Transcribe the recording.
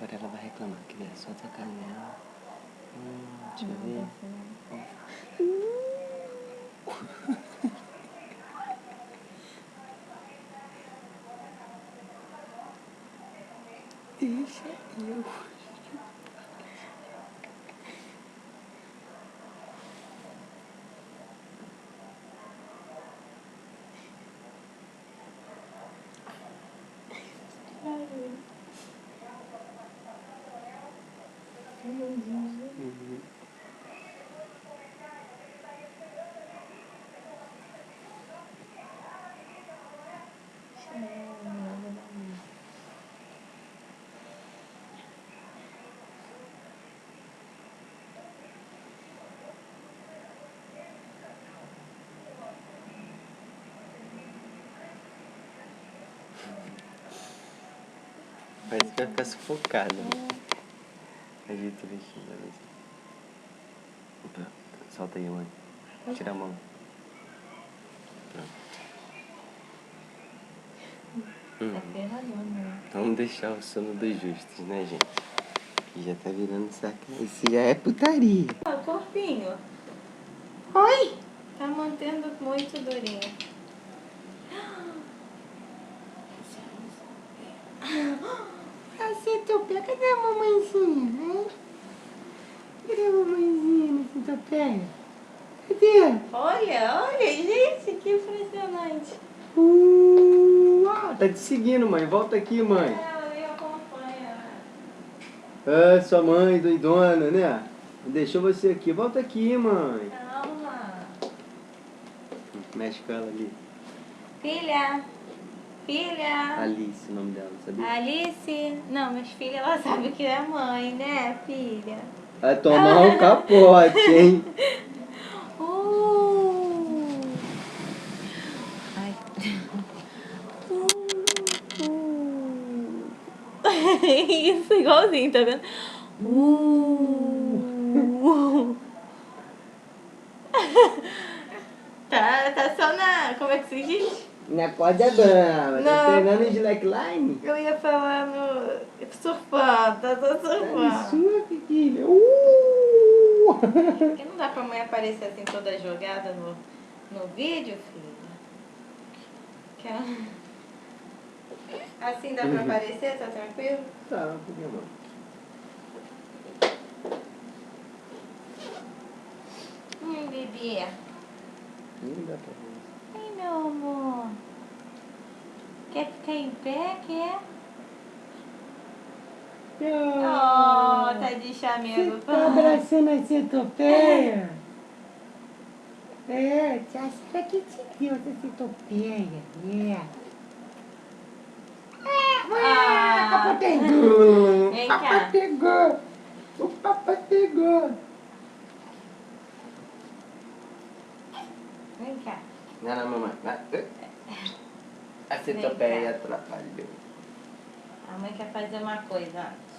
Agora ela vai reclamar, que é só tocar nela. Deixa eu ver. Deixa eu. Parece que vai ficar sufocada. Ajeita o vestido da vez. Opa, solta aí, mãe. Tira a mão. Tá ferradona, né? Vamos deixar o sono dos justos, né, gente? Que já tá virando saco. Isso já é putaria. O corpinho. Oi! Tá mantendo muito durinho. Centopeia, cadê a mamãezinha, hein? Cadê a mamãezinha na centopeia? Cadê? Olha, gente, que impressionante. Tá te seguindo, mãe. Volta aqui, mãe. Ela me acompanha. Ah, sua mãe doidona, né? Deixou você aqui. Volta aqui, mãe. Calma. Mexe com ela ali. Filha. Filha. Alice, o nome dela, sabia? Alice. Não, mas filha, ela sabe que é mãe, né, filha? Vai tomar um capote, hein? Ai. Isso, igualzinho, tá vendo? Tá só na... Como é que se diz? Na corda bamba. Tá Não. treinando slackline? Eu ia falar no... Surfando, tá só surfando. Sua, filha. Porque não dá pra mãe aparecer assim toda jogada no vídeo, filha? Que ela... Assim dá pra aparecer? Tá tranquilo? Tá, por que não? Bebê. Nem dá pra ver. Ai, meu amor. Quer ficar em pé, quer? Oh, tá de chamego. Você tá abraçando a centopeia? É, tia Cira que te deu essa centopeia. Papai pegou. Vem Papai cá. pegou. O papai pegou. Vem cá. Não, mamãe. A centopeia atrapalhou. A mãe quer fazer uma coisa, ó.